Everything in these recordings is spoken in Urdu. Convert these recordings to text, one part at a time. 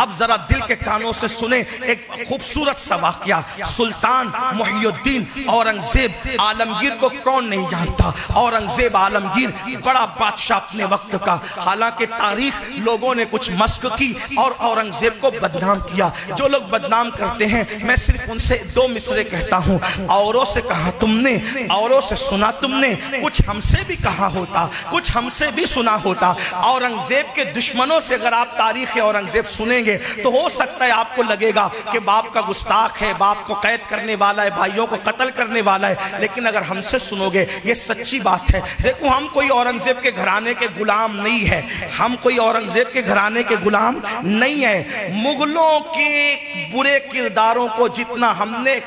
اب ذرا دل کے کانوں سے سنیں ایک خوبصورت سا واقعہ. سلطان محی الدین اورنگزیب عالمگیر کو کون نہیں جانتا؟ اورنگزیب عالمگیر بڑا بادشاہ اپنے وقت کا. حالانکہ تاریخ لوگوں نے کچھ مسخ کی اور اورنگزیب کو بدنام کیا. جو لوگ بدنام کرتے ہیں میں صرف ان سے دو مصرے کہتا ہوں. اوروں سے کہا تم نے, اوروں سے سنا تم نے, کچھ ہم سے بھی کہا ہوتا, کچھ ہم سے بھی سنا ہوتا. اورنگزیب کے دشمنوں سے اگر آپ تاریخ اورنگزیب سنیں گے تو ہو سکتا ہے آپ کو لگے گا کہ باپ کا گستاخ ہے, باپ کو قید کرنے والا ہے, بھائیوں کو قتل کرنے والا ہے. لیکن اگر ہم سے سنو گے یہ سچی بات ہے. دیکھو ہم کوئی اورنگزیب کے گھرانے کے غلام نہیں ہے, ہم کوئی اورنگزیب کے گھرانے کے غلام نہیں ہے. مغلوں کے برے کرداروں کو جتنا ہم نے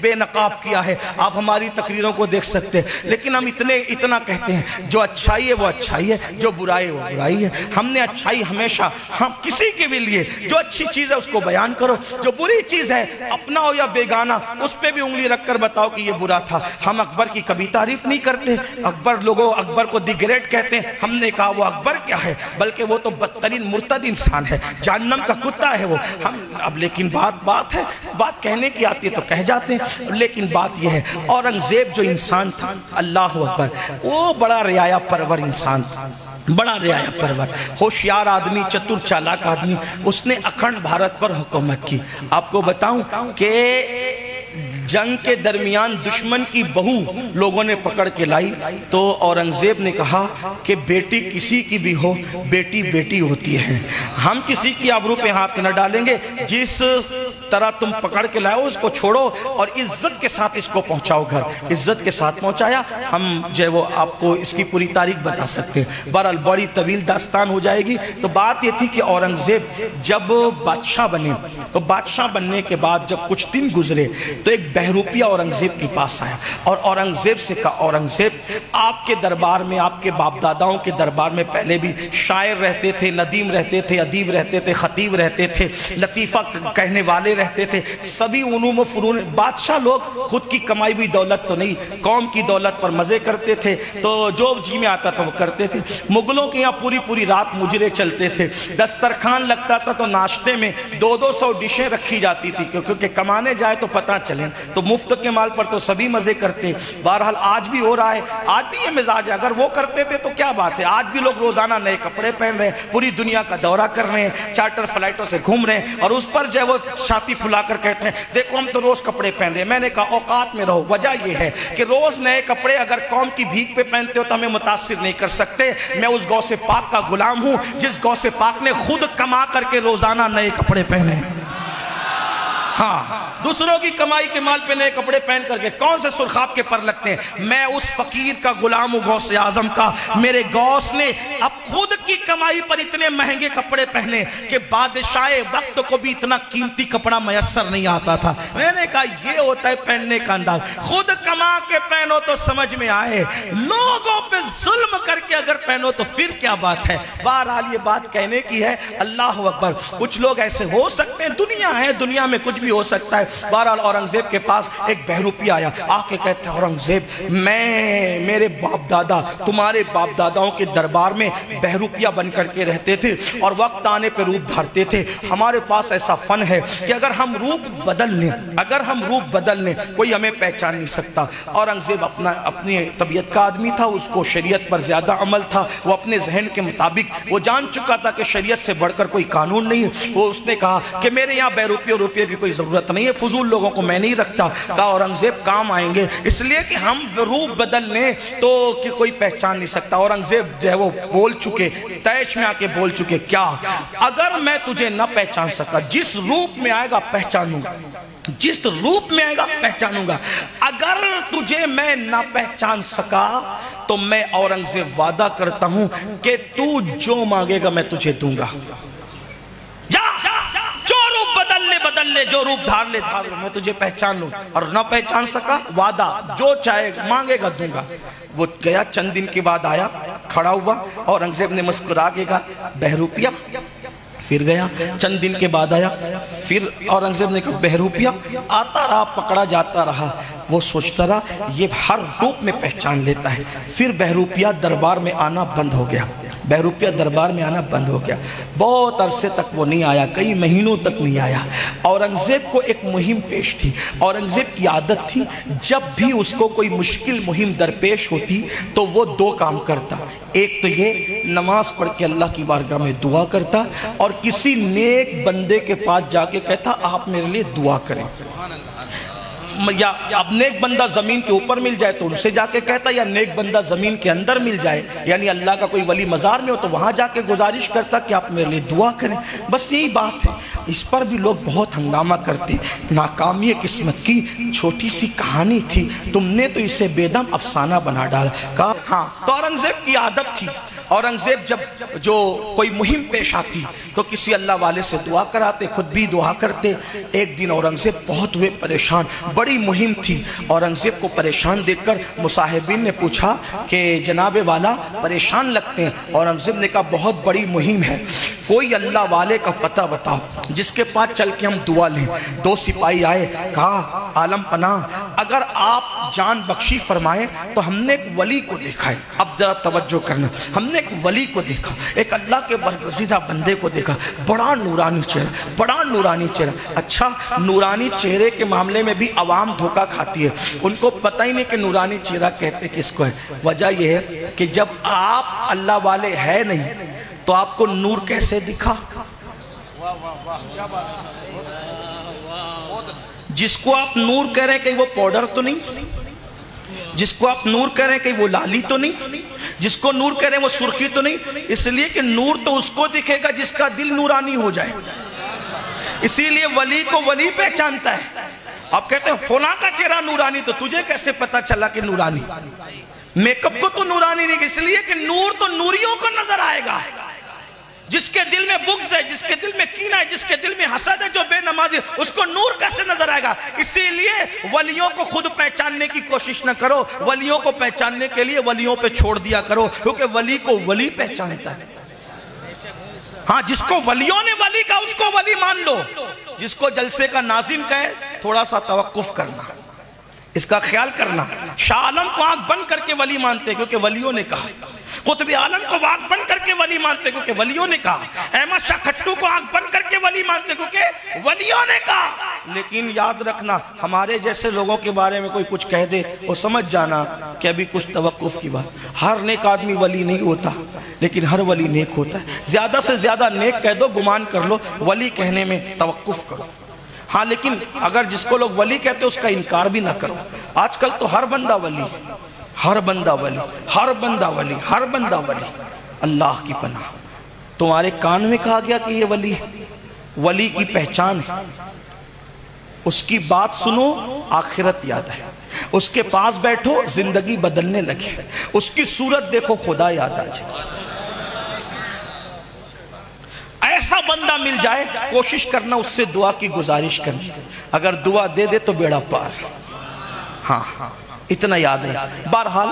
بے نقاب کیا ہے آپ ہماری تقریروں کو دیکھ سکتے ہیں, لیکن ہم اتنا کہتے ہیں جو اچھائی ہے وہ اچھائی ہے, جو برائی ہے وہ برائی ہے. ہم نے اچھائی ہمیشہ, ہم کسی کے بھی لیے جو اچھی چیز ہے اس کو بیان کرو, جو بری چیز ہے اپنا ہو یا بیگانہ اس پہ بھی انگلی رکھ کر بتاؤ کہ یہ برا تھا. ہم اکبر کی کبھی تعریف نہیں کرتے. لوگوں اکبر کو دی گریٹ کہتے ہیں. ہم نے کہا وہ اکبر کیا ہے, بلکہ وہ تو بدترین مرتد انسان ہے, جہنم کا کتا ہے وہ. اب لیکن بات ہے, بات کہنے کی آتی ہے تو کہہ جاتے ہیں. لیکن بات یہ ہے اورنگزیب جو انسان تھا, اللہ اکبر, وہ بڑا رعایا پرور انسان تھا, بڑا رعایا پرور, ہوشیار آدمی, چتر چالاک آدمی. اس نے اکھنڈ بھارت پر حکومت کی. آپ کو بتاؤں کہ جنگ کے درمیان دشمن کی بہو لوگوں نے پکڑ کے لائی تو اورنگزیب نے کہا کہ بیٹی کسی کی بھی ہو, بیٹی بیٹی ہوتی ہے. ہم کسی کی آبرو پہ ہاتھ نہ ڈالیں گے. جس طرح تم پکڑ کے لائے ہو اس کو چھوڑو اور عزت کے ساتھ اس کو پہنچاؤ گھر. عزت کے ساتھ پہنچایا. ہم جو ہے وہ آپ کو اس کی پوری تاریخ بتا سکتے ہیں. بہرحال بڑی طویل داستان ہو جائے گی. تو بات یہ تھی کہ اورنگزیب جب بادشاہ بنے تو بادشاہ بننے کے بعد جب کچھ دن گزرے تو ایک بہروپیہ اورنگزیب کے پاس آیا اور اورنگزیب سے کہا, اورنگزیب آپ کے دربار میں, آپ کے باپ داداؤں کے دربار میں پہلے بھی شاعر رہتے تھے, ندیم رہتے تھے, ادیب رہتے تھے, خطیب رہتے تھے, لطیفہ کہنے والے رہتے تھے, سبھی علوم و فنون. بادشاہ لوگ خود کی کمائی ہوئی دولت تو نہیں, قوم کی دولت پر مزے کرتے تھے, تو جو جی میں آتا تھا وہ کرتے تھے. مغلوں کے یہاں پوری رات مجرے چلتے تھے. دسترخوان لگتا تھا تو ناشتے میں 200 ڈشیں رکھی جاتی تھی, کیونکہ کمانے جائے تو پتہ چلے. تو مفت کے مال پر تو سبھی مزے کرتے. بہرحال آج بھی ہو رہا ہے, آج بھی یہ مزاج ہے. اگر وہ کرتے تھے تو کیا بات ہے, آج بھی لوگ روزانہ نئے کپڑے پہن رہے ہیں, پوری دنیا کا دورہ کر رہے ہیں, چارٹر فلائٹوں سے گھوم رہے ہیں اور اس پر جو ہے وہ چھاتی پھلا کر کہتے ہیں دیکھو ہم تو روز کپڑے پہن رہے ہیں. میں نے کہا اوقات میں رہو. وجہ یہ ہے کہ روز نئے کپڑے اگر قوم کی بھیک پہ پہنتے ہو تو ہمیں متاثر نہیں کر سکتے. میں اس غوث پاک کا غلام ہوں جس غوث پاک نے خود کما کر کے روزانہ نئے کپڑے پہنے. ہاں, دوسروں کی کمائی کے مال پہ نئے کپڑے پہن کر کے کون سے سرخاب کے پر لگتے ہیں. میں اس فقیر کا غلام ہوں, غوث اعظم کا. میرے غوث نے اب خود کی کمائی پر اتنے مہنگے کپڑے پہنے کہ بادشاہ وقت کو بھی اتنا قیمتی کپڑا میسر نہیں آتا تھا. میں نے کہا یہ ہوتا ہے پہننے کا انداز. خود کما کے پہنو تو سمجھ میں آئے, لوگوں پہ ظلم کر کے اگر پہنو تو پھر کیا بات ہے. بہرحال یہ بات کہنے کی ہے. اللہ اکبر. کچھ لوگ ایسے ہو سکتے ہیں, دنیا ہے, دنیا میں کچھ بھی ہو سکتا ہے. بہرحال اورنگزیب کے پاس ایک بہروپی آیا, آ کے کہتے ہیں اورنگزیب میرے باپ دادا تمہارے باپ داداؤں کے دربار میں بہروپیہ بن کر کے رہتے تھے اور وقت آنے پہ روپ دھارتے تھے. ہمارے پاس ایسا فن ہے کہ اگر ہم روپ بدل لیں کوئی ہمیں پہچان نہیں سکتا. اورنگزیب اپنی طبیعت کا آدمی تھا, اس کو شریعت پر زیادہ عمل تھا. وہ اپنے ذہن کے مطابق وہ جان چکا تھا کہ شریعت سے بڑھ کر کوئی قانون نہیں ہے. وہ اس نے کہا کہ میرے یہاں بہروپیہ کی کوئی ضرورت نہیں ہے, فضول لوگوں کو میں نہیں رکھتا. کہا اورنگزیب کام آئیں گے, اس لیے کہ ہم روپ بدل لیں تو کہ کوئی پہچان نہیں سکتا. اورنگزیب جو ہے وہ بول چکے, تیش میں آ کے بول چکے, کیا اگر میں تجھے نہ پہچان سکا, جس روپ میں آئے گا پہچانوں گا, جس روپ میں آئے گا پہچانوں گا. اگر تجھے میں نہ پہچان سکا تو میں اورنگزیب وعدہ کرتا ہوں کہ تو جو مانگے گا میں تجھے دوں گا. جو روپ بدل لے, جو روپ دھار لے, میں تجھے پہچان لوں. اور نہ پہچان سکا, وعدہ جو چاہے مانگے گا دوں گا. وہ گیا, چند دن کے بعد آیا, کھڑا ہوا, اورنگزیب نے مسکرا کے کہا بہروپیہ. پھر گیا, چند دن کے بعد آیا, پھر اورنگزیب نے کہا بہروپیہ. آتا رہا, پکڑا جاتا رہا. وہ سوچتا رہا یہ ہر روپ میں پہچان لیتا ہے. پھر بہروپیہ دربار میں آنا بند ہو گیا. بہروپیہ دربار میں آنا بند ہو گیا. بہت عرصے تک وہ نہیں آیا, کئی مہینوں تک نہیں آیا. اورنگزیب کو ایک مہم پیش تھی. اورنگزیب کی عادت تھی جب بھی اس کو کوئی مشکل مہم درپیش ہوتی تو وہ دو کام کرتا. ایک تو یہ نماز پڑھ کے اللہ کی بارگاہ میں دعا کرتا, اور کسی نیک بندے کے پاس جا کے کہتا آپ میرے لیے دعا کریں. یا اب نیک بندہ زمین کے اوپر مل جائے تو ان سے جا کے کہتا, یا نیک بندہ زمین کے اندر مل جائے یعنی اللہ کا کوئی ولی مزار میں ہو تو وہاں جا کے گزارش کرتا کہ آپ میرے لیے دعا کریں. بس یہی بات ہے. اس پر بھی لوگ بہت ہنگامہ کرتے. ناکامی قسمت کی چھوٹی سی کہانی تھی, تم نے تو اسے بے دم افسانہ بنا ڈالا. کہا ہاں. تو اورنگزیب کی عادت تھی, اورنگزیب جب جو کوئی مہم پیش آتی تو کسی اللہ والے سے دعا کراتے, خود بھی دعا کرتے. ایک دن اورنگزیب بہت ہوئے پریشان, بڑی مہم تھی. اورنگزیب کو پریشان دیکھ کر مصاحبین نے پوچھا کہ جناب والا پریشان لگتے ہیں. اورنگزیب نے کہا بہت بڑی مہم ہے, کوئی اللہ والے کا پتہ بتاؤ جس کے پاس چل کے ہم دعا لیں. دو سپاہی آئے, کہا عالم پناہ اگر آپ جان بخشی فرمائیں تو ہم نے ایک ولی کو دیکھا ہے. اب ذرا توجہ کرنا, ہم نے ایک ولی کو دیکھا, ایک اللہ کے برگزیدہ بندے کو دیکھا, بڑا نورانی چہرہ, بڑا نورانی چہرہ. اچھا, نورانی چہرے کے معاملے میں بھی عوام دھوکہ کھاتی ہے, ان کو پتہ ہی نہیں کہ نورانی چہرہ کہتے کس کو ہے. وجہ یہ ہے کہ جب آپ اللہ والے ہے نہیں تو آپ کو نور کیسے دکھا؟ جس کو آپ نور کہہ رہے ہیں کہ وہ پاؤڈر تو نہیں, جس کو آپ نور کہہ رہے ہیں کہ وہ لالی تو نہیں, جس کو نور کہہ رہے ہیں وہ سرخی تو نہیں. اس لیے کہ نور تو اس کو دکھے گا جس کا دل نورانی ہو جائے. اسی لیے ولی کو ولی پہچانتا ہے. آپ کہتے ہیں فلاں کا چہرہ نورانی, تو تجھے کیسے پتا چلا کہ نورانی؟ میک اپ کو تو نورانی نہیں, اس لیے کہ نور تو نوریوں کو نظر آئے گا. جس کے دل میں بغض ہے, جس کے دل میں کینہ ہے, جس کے دل میں حسد ہے, جو بے نمازی, اس کو نور کیسے نظر آئے گا؟ اسی لیے ولیوں کو خود پہچاننے کی کوشش نہ کرو, ولیوں کو پہچاننے کے لیے ولیوں پہ چھوڑ دیا کرو, کیونکہ ولی کو ولی پہچانتا ہے. ہاں, جس کو ولیوں نے ولی کہا اس کو ولی مان لو. جس کو جلسے کا ناظم کہے تھوڑا سا توقف کرنا, اس کا خیال کرنا. شاہ عالم کو آنکھ بند کر کے ولی مانتے کیونکہ ولیوں نے کہا. قطب عالم کو آنکھ بند کر کے ولی مانتے کیونکہ ولیوں نے کہا. احمد شاہ کھٹو کو آنکھ بند کر کے ولی مانتے کیونکہ ولیوں نے کہا. لیکن یاد رکھنا, ہمارے جیسے لوگوں کے بارے میں کوئی کچھ کہہ دے وہ سمجھ جانا کہ ابھی کچھ توقف کی بات. ہر نیک آدمی ولی نہیں ہوتا, لیکن ہر ولی نیک ہوتا ہے. زیادہ سے زیادہ نیک کہہ دو, گمان کر لو, ولی کہنے میں توقف کرو. ہاں, لیکن اگر جس کو لوگ ولی کہتے اس کا انکار بھی نہ کرو. آج کل تو ہر بندہ ولی, ہر بندہ ولی, ہر بندہ ولی, ہر بندہ ولی. اللہ کی پناہ. تمہارے کان میں کہا گیا کہ یہ ولی ہے, ولی کی پہچان ہے. اس کی بات سنو, آخرت یاد ہے. اس کے پاس بیٹھو, زندگی بدلنے لگے. اس کی صورت دیکھو, خدا یاد آ جائے. ایسا بندہ مل جائے, کوشش کرنا اس سے دعا کی گزارش کرنی. اگر دعا دے دے تو بیڑا پار. ہاں, اتنا یاد رہا. بہرحال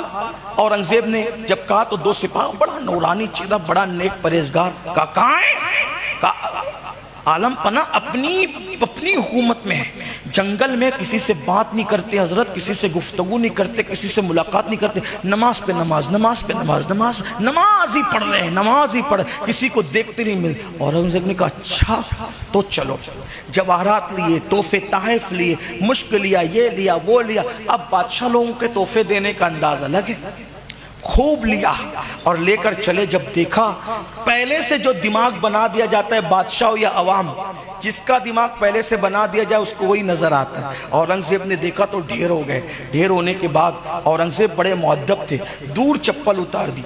اورنگزیب نے جب کہا تو دو سپاہ, بڑا نورانی چہرہ, بڑا نیک پرہیزگار, کہا کہاں ہے؟ عالم پناہ اپنی حکومت میں ہے, جنگل میں کسی سے بات نہیں کرتے حضرت, کسی سے گفتگو نہیں کرتے, کسی سے ملاقات نہیں کرتے, نماز پہ نماز, نماز پہ نماز, نماز ہی پڑھ رہے ہیں, نماز ہی پڑھ, کسی کو دیکھتے نہیں مل. اورنگزیب نے کہا اچھا تو چلو, جواہرات لیے, تحفے تحائف لیے, مشک لیا, یہ لیا, وہ لیا. اب بادشاہ لوگوں کے تحفے دینے کا انداز الگ ہے. خوب لیا اور لے کر چلے. جب دیکھا پہلے سے جو دماغ بنا دیا جاتا ہے بادشاہ یا عوام, جس کا دماغ پہلے سے بنا دیا جائے اس کو وہی نظر آتا ہے. اورنگزیب نے دیکھا تو ڈھیر ہو گئے. ڈھیر ہونے کے بعد اورنگزیب بڑے مؤدب تھے, دور چپل اتار دی,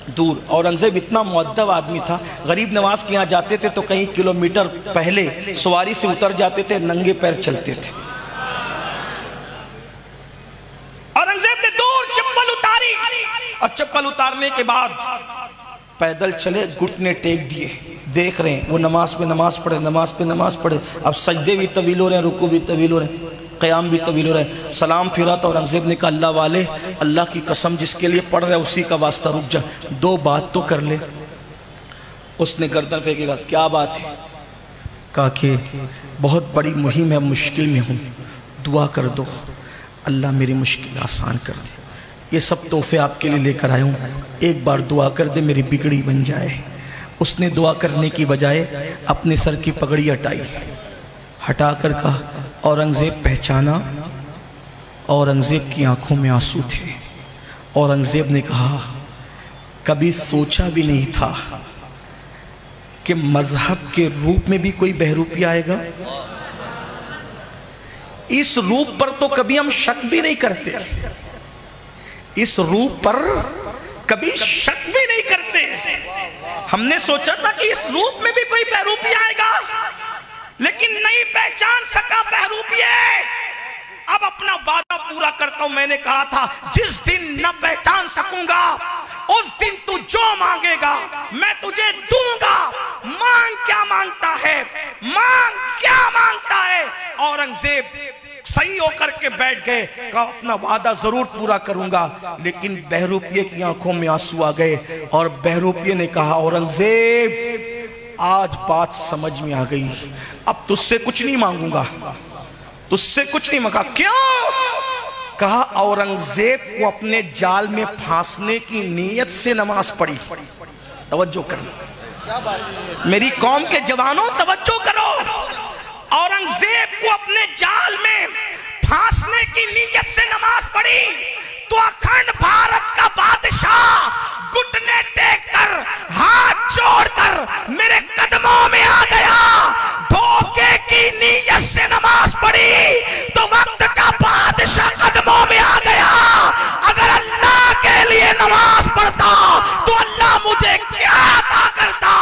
دور. اورنگزیب اتنا مؤدب آدمی تھا, غریب نواز کے یہاں جاتے تھے تو کئی کلومیٹر پہلے سواری سے اتر جاتے تھے, ننگے پیر چلتے تھے. اورنگزیب نے دور چپل اتاری, اور چپل اتارنے کے بعد پیدل چلے, گھٹنے ٹیک دیے. دیکھ رہے ہیں وہ نماز پہ نماز پڑھے, نماز پہ نماز پڑھے. اب سجدے بھی طویل ہو رہے ہیں, رکوع بھی طویل ہو رہے ہیں, قیام بھی طویل ہو رہے ہیں. سلام پھرا تو اورنگزیب نے کہا اللہ والے, اللہ کی قسم جس کے لیے پڑھ رہے ہیں اسی کا واسطہ رک جا, دو بات تو کر لے. اس نے گردن پھینکے کہا کیا بات ہے؟ کہا کہ بہت بڑی مہم ہے, مشکل میں ہوں, دعا کر دو. اللہ میری مشکل آسان کر دے، یہ سب تحفے آپ کے لیے لے کر آیا ہوں، ایک بار دعا کر دے میری بگڑی بن جائے۔ اس نے دعا کرنے کی بجائے اپنے سر کی پگڑی ہٹا کر کہا اورنگزیب پہچانا؟ اورنگزیب کی آنکھوں میں آنسو تھے۔ اورنگزیب نے کہا کبھی سوچا بھی نہیں تھا کہ مذہب کے روپ میں بھی کوئی بہروپی آئے گا۔ اس روپ پر تو کبھی ہم شک بھی نہیں کرتے، اس روپ پر کبھی شک بھی نہیں کرتے۔ ہم نے سوچا تھا کہ اس روپ میں بھی کوئی بہروپی آئے گا، لیکن نہیں پہچان سکا بہروپی ہے۔ اب اپنا وعدہ پورا کرتا ہوں، میں نے کہا تھا جس دن نہ پہچان سکوں گا اس دن تو جو مانگے گا میں تجھے دوں گا۔ مانگ کیا مانگتا ہے، مانگ کیا مانگتا ہے؟ اورنگزیب صحیح ہو کر کے بیٹھ گئے، کہا اپنا وعدہ ضرور پورا کروں گا، لیکن بہروپیے کی آنکھوں میں آنسو آ گئے اور بہروپیے نے کہا اورنگزیب آج بات سمجھ میں آ گئی، اب تجھ سے کچھ نہیں مانگوں گا، تجھ سے کچھ نہیں مانگا۔ کیوں؟ کہا اورنگزیب کو اپنے جال میں پھانسنے کی نیت سے نماز پڑھی۔ توجہ کرو میری قوم کے جوانوں، توجہ کرو، اورنگزیب کو اپنے جال میں پھانسنے کی نیت سے نماز پڑھی تو اکھنڈ بھارت کا بادشاہ گھٹنے ٹیک کر ہاتھ جوڑ کر میرے قدموں میں آ گیا۔ دھوکے کی نیت سے نماز پڑھی تو وقت کا بادشاہ قدموں میں آ گیا۔ اگر اللہ کے لیے نماز پڑھتا تو اللہ مجھے کیا عطا کرتا؟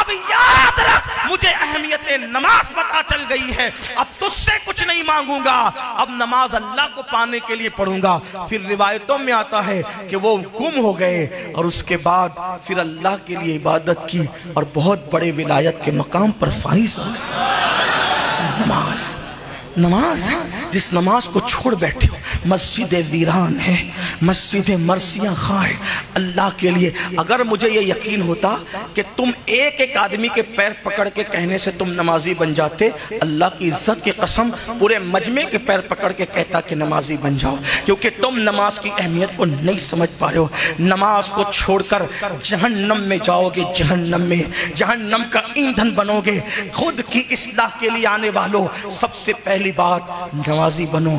اب یاد رکھ مجھے اہمیت نماز پتہ چل گئی ہے، اب تجھ سے کچھ نہیں مانگوں گا، اب نماز اللہ کو پانے کے لیے پڑھوں گا۔ پھر روایتوں میں آتا ہے کہ وہ گم ہو گئے اور اس کے بعد پھر اللہ کے لیے عبادت کی اور بہت بڑے ولایت کے مقام پر فائز ہو گئے۔ نماز جس نماز کو چھوڑ بیٹھے ہو، مسجد ویران ہے، مسجد مرثیہ خواہ ہے اللہ کے لیے۔ اگر مجھے یہ یقین ہوتا کہ تم ایک ایک آدمی کے پیر پکڑ کے کہنے سے تم نمازی بن جاتے، اللہ کی عزت کی قسم پورے مجمع کے پیر پکڑ کے کہتا کہ نمازی بن جاؤ، کیونکہ تم نماز کی اہمیت کو نہیں سمجھ پا رہے ہو۔ نماز کو چھوڑ کر جہنم میں جاؤ گے، جہنم میں جہنم کا ایندھن بنو گے۔ خود کی اصلاح کے لیے آنے والوں، سب سے پہلی بات نمازی بنو۔